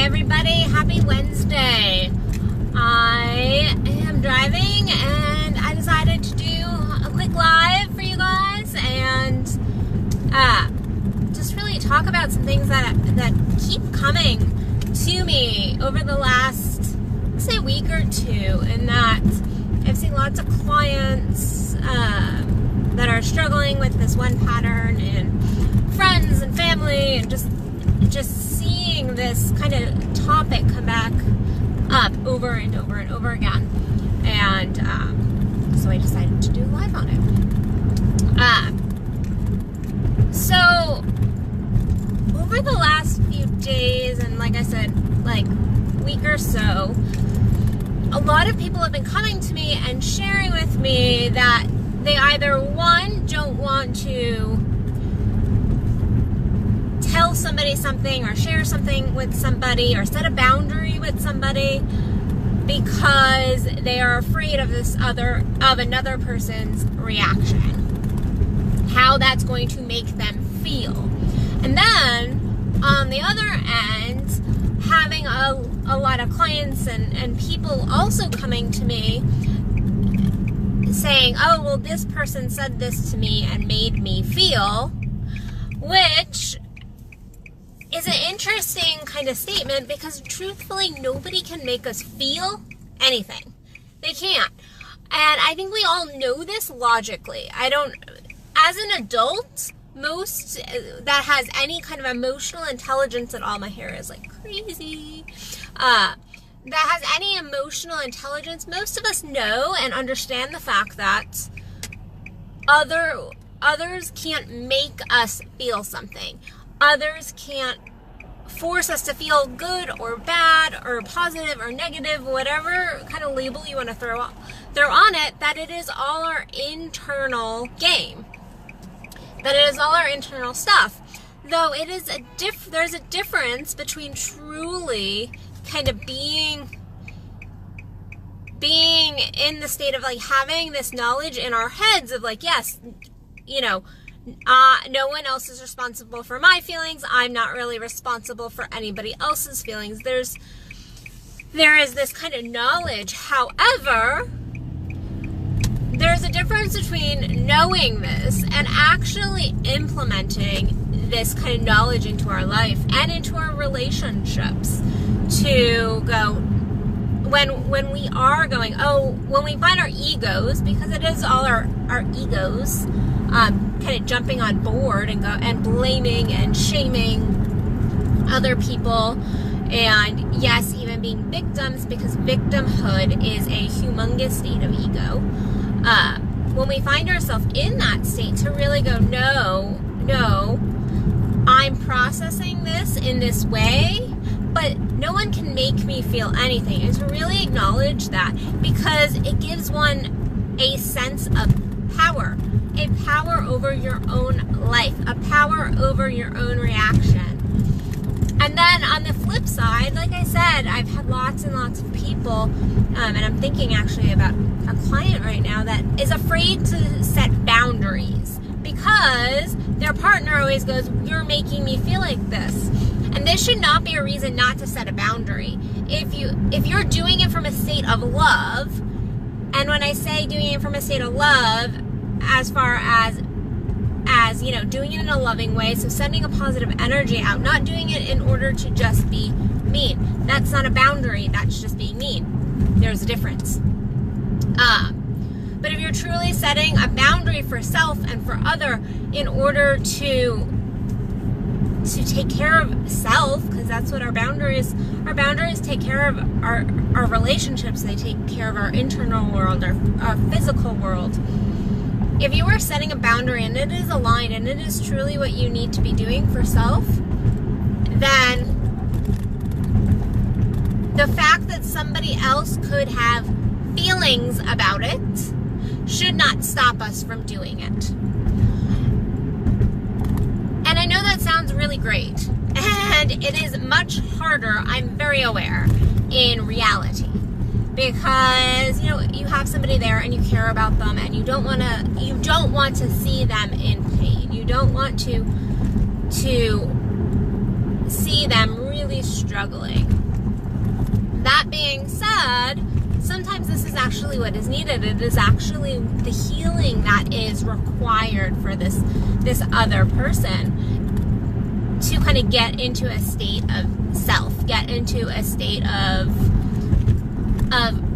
everybody, happy Wednesday. I am driving and I decided to do a quick live for you guys and just really talk about some things that keep coming to me over the last, let's say, week or two, and that I've seen lots of clients that are struggling with this one pattern, and friends and family, and just seeing this kind of topic come back up over and over and over again. And so I decided to do a live on it. So over the last few days, and like I said, like week or so, a lot of people have been coming to me and sharing with me that they either, one, don't want to tell somebody something or share something with somebody or set a boundary with somebody because they are afraid of another person's reaction, how that's going to make them feel. And then on the other end, having a lot of clients and people also coming to me saying, oh, well, this person said this to me and made me feel, which is an interesting kind of statement because truthfully, nobody can make us feel anything. They can't. And I think we all know this logically. As an adult, most that has any kind of emotional intelligence at all, my hair is like crazy, that has any emotional intelligence, most of us know and understand the fact that others can't make us feel something. Others can't force us to feel good or bad or positive or negative, whatever kind of label you want to throw on it, that it is all our internal game. That it is all our internal stuff. Though it is there's a difference between truly kind of being in the state of like having this knowledge in our heads of like, yes, no one else is responsible for my feelings. I'm not really responsible for anybody else's feelings. There is this kind of knowledge. However, there's a difference between knowing this and actually implementing this kind of knowledge into our life and into our relationships. To go when we are going, when we find our egos, because it is all our egos, kind of jumping on board and blaming and shaming other people, and yes, even being victims, because victimhood is a humongous state of ego. When we find ourselves in that state, to really go, no, I'm processing this in this way, but no one can make me feel anything. And to really acknowledge that, because it gives one a sense of power, a power over your own life, a power over your own reaction. And then on the flip side, like I said, I've had lots and lots of people, and I'm thinking actually about a client right now that is afraid to set boundaries because their partner always goes, you're making me feel like this. And this should not be a reason not to set a boundary. If you're doing it from a state of love, and when I say doing it from a state of love, as far as doing it in a loving way, so sending a positive energy out, not doing it in order to just be mean. That's not a boundary, that's just being mean. There's a difference. But if you're truly setting a boundary for self and for other in order to take care of self, because that's what our boundaries take care of our relationships, they take care of our internal world, our physical world. If you are setting a boundary and it is aligned and it is truly what you need to be doing for self, then the fact that somebody else could have feelings about it should not stop us from doing it. And I know that sounds really great, and it is much harder, I'm very aware, in reality. Because, you have somebody there and you care about them and you don't want to see them in pain. You don't want to see them really really struggling. That being said, sometimes this is actually what is needed. It is actually the healing that is required for this other person to kind of get into a state of self, get into a state of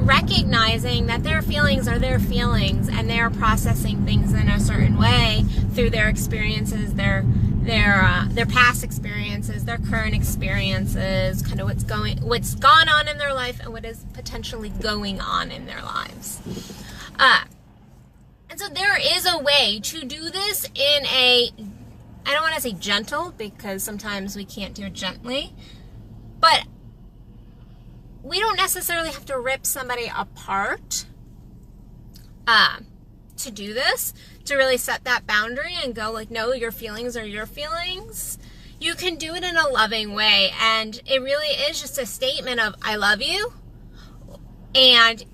recognizing that their feelings are their feelings, and they're processing things in a certain way through their experiences, their past experiences, their current experiences, kind of what's gone on in their life and what is potentially going on in their lives. And so there is a way to do this in a, I don't want to say gentle, because sometimes we can't do it gently, but we don't necessarily have to rip somebody apart to do this, to really set that boundary and go like, no, your feelings are your feelings. You can do it in a loving way, and it really is just a statement of, I love you, and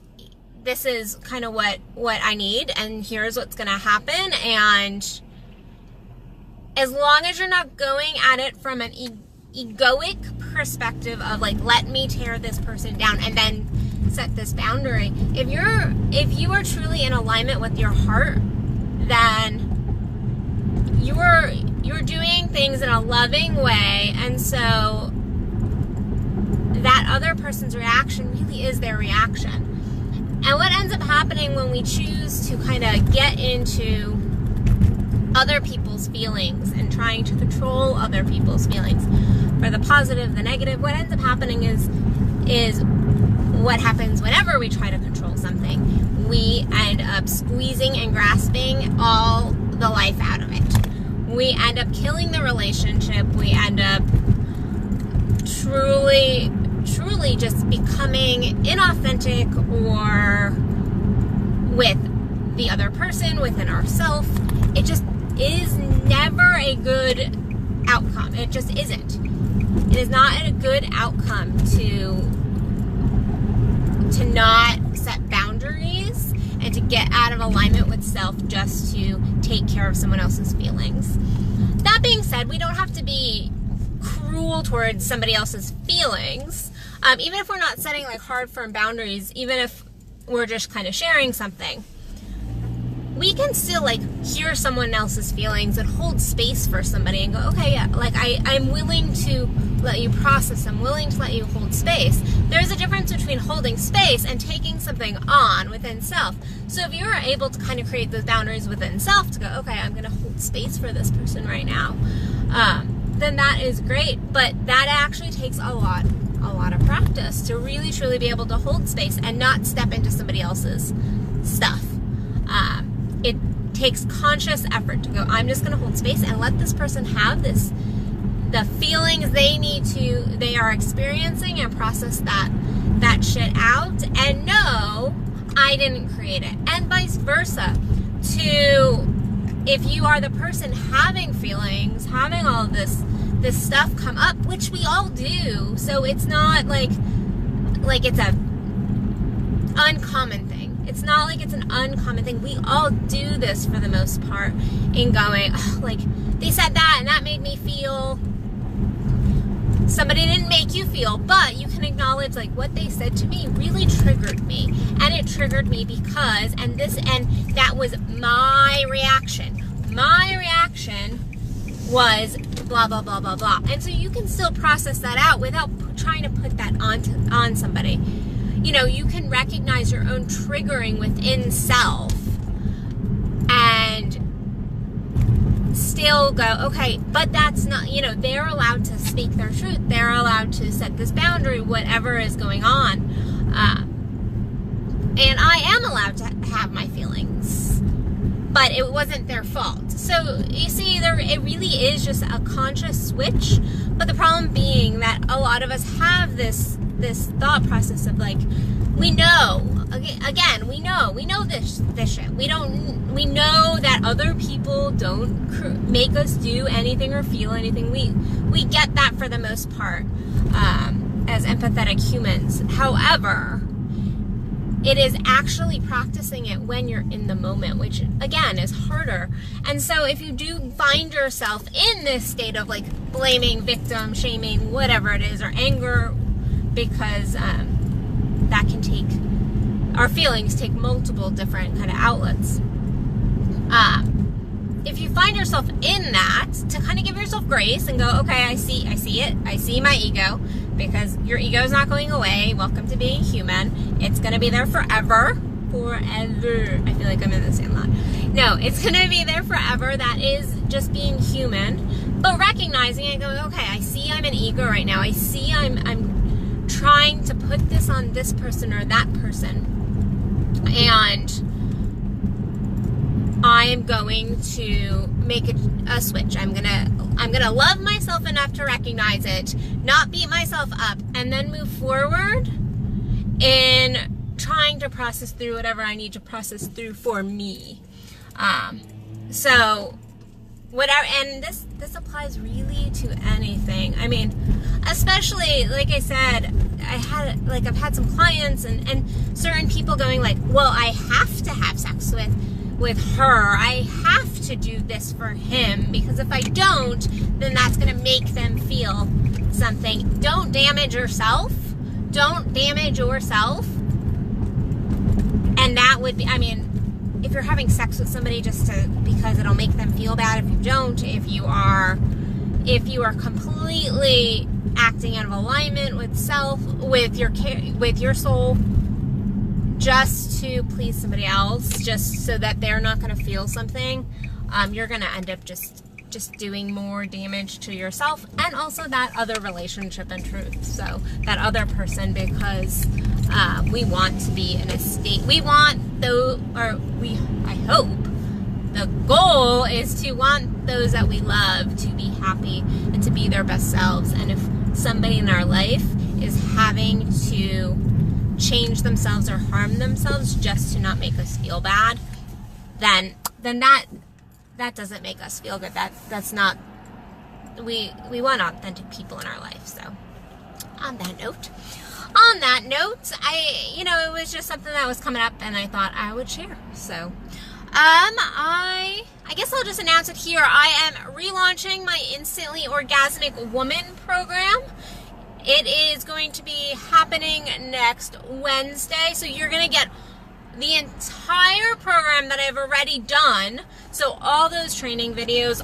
this is kind of what I need, and here's what's going to happen. And as long as you're not going at it from an egoic perspective of like, let me tear this person down and then set this boundary. If you are truly in alignment with your heart, then you're doing things in a loving way, and so that other person's reaction really is their reaction. And what ends up happening when we choose to kind of get into other people's feelings and trying to control other people's feelings, for the positive, the negative, what ends up happening is what happens whenever we try to control something. We end up squeezing and grasping all the life out of it. We end up killing the relationship. We end up truly just becoming inauthentic, or with the other person, within ourselves. It just is never a good outcome. It just isn't. It is not a good outcome to not set boundaries and to get out of alignment with self just to take care of someone else's feelings. That being said, we don't have to be cruel towards somebody else's feelings. Even if we're not setting like hard, firm boundaries, even if we're just kind of sharing something, we can still like hear someone else's feelings and hold space for somebody and go, okay, yeah, like I'm willing to let you process, I'm willing to let you hold space. There's a difference between holding space and taking something on within self. So if you're able to kind of create those boundaries within self to go, okay, I'm going to hold space for this person right now, then that is great. But that actually takes a lot of practice to really truly be able to hold space and not step into somebody else's stuff. It takes conscious effort to go, I'm just going to hold space and let this person have the feelings they are experiencing, and process that shit out, and no, I didn't create it. And vice versa, if you are the person having feelings, having all of this stuff come up, which we all do, so it's not like it's a uncommon thing. It's not like it's an uncommon thing. We all do this for the most part, in going, oh, like, they said that and that made me feel. Somebody didn't make you feel, but you can acknowledge, like, what they said to me really triggered me, and it triggered me because, and that was my reaction. My reaction was blah, blah, blah, blah, blah. And so you can still process that out without trying to put that on somebody. You know, you can recognize your own triggering within self and still go, okay, but that's not, they're allowed to speak their truth. They're allowed to set this boundary, whatever is going on. And I am allowed to have my feelings, but it wasn't their fault. So you see, it really is just a conscious switch. But the problem being that a lot of us have this thought process of like, we know this shit. We know that other people don't make us do anything or feel anything. We get that for the most part, as empathetic humans. However, It is actually practicing it when you're in the moment, which again is harder. And so if you do find yourself in this state of like blaming, victim, shaming, whatever it is, or anger, because that can take, our feelings take multiple different kind of outlets. If you find yourself in that, to kind of give yourself grace and go, okay, I see it. I see my ego, because your ego is not going away. Welcome to being human. It's going to be there forever. Forever. I feel like I'm in the same lot. No, it's going to be there forever. That is just being human. But recognizing it, going, okay, I see I'm an ego right now. I see I'm trying to put this on this person or that person. And I'm going to make a switch. I'm gonna love myself enough to recognize it, not beat myself up, and then move forward in trying to process through whatever I need to process through for me. So whatever, and this applies really to anything. I mean, especially, like I said, I've had some clients and certain people going like, well, I have to have sex with her. I have to do this for him, because if I don't, then that's going to make them feel something. Don't damage yourself. Don't damage yourself. And that would be, I mean, if you're having sex with somebody because it'll make them feel bad if you don't, if you are completely acting out of alignment with self, with your soul, just to please somebody else, just so that they're not going to feel something, you're going to end up just doing more damage to yourself and also that other relationship in truth. So that other person, because we want to be in a state, I hope the goal is to want those that we love to be happy and to be their best selves. And if somebody in our life is having to change themselves or harm themselves just to not make us feel bad, then that doesn't make us feel good. That's not, we want authentic people in our life. So on that note, it was just something that was coming up and I thought I would share. So I guess I'll just announce it here. I am relaunching my Instantly Orgasmic Woman program. It is going to be happening next Wednesday. So you're going to get the entire program that I've already done. So all those training videos,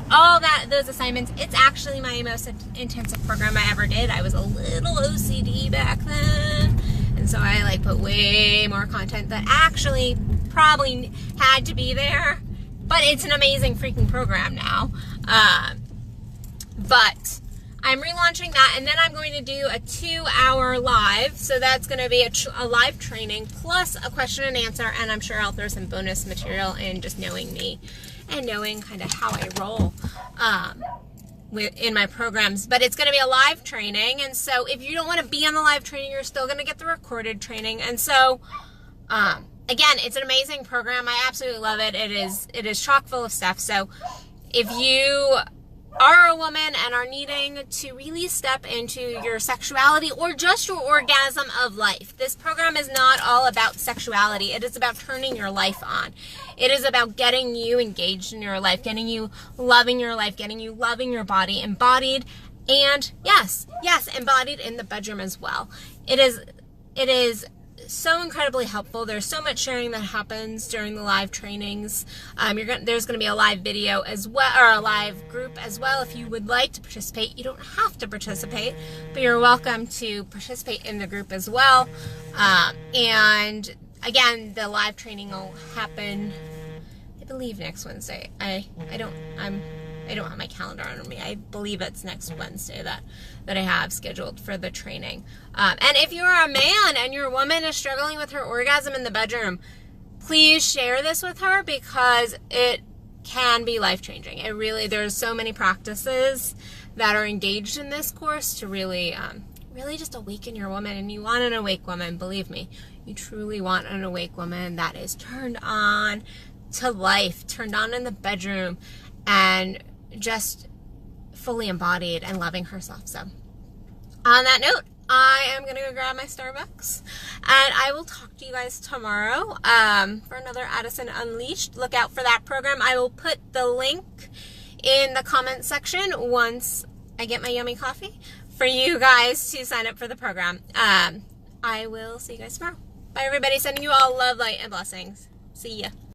those assignments. It's actually my most intensive program I ever did. I was a little OCD back then. And so I put way more content that actually probably had to be there. But it's an amazing freaking program now. But I'm relaunching that, and then I'm going to do a 2-hour live. So that's going to be a live training plus a question and answer, and I'm sure I'll throw some bonus material in, just knowing me and knowing kind of how I roll in my programs. But it's going to be a live training, and so if you don't want to be on the live training, you're still going to get the recorded training. And so again, it's an amazing program. I absolutely love it. It is chock full of stuff. So if you are a woman and are needing to really step into your sexuality or just your orgasm of life, this program is not all about sexuality. It is about turning your life on. It is about getting you engaged in your life, getting you loving your life, getting you loving your body, embodied, and yes, embodied in the bedroom as well. It is so incredibly helpful. There's so much sharing that happens during the live trainings. There's going to be a live video as well, or a live group as well. If you would like to participate, you don't have to participate, but you're welcome to participate in the group as well. And again, the live training will happen, I believe, next Wednesday. I don't have my calendar on me. I believe it's next Wednesday that I have scheduled for the training. And if you're a man and your woman is struggling with her orgasm in the bedroom, please share this with her, because it can be life-changing. There's so many practices that are engaged in this course to really just awaken your woman. And you want an awake woman, believe me. You truly want an awake woman that is turned on to life, turned on in the bedroom, and just fully embodied and loving herself. So on that note, I am going to go grab my Starbucks, and I will talk to you guys tomorrow for another Addison Unleashed. Look out for that program. I will put the link in the comment section once I get my yummy coffee for you guys to sign up for the program. I will see you guys tomorrow. Bye, everybody. Sending you all love, light, and blessings. See ya.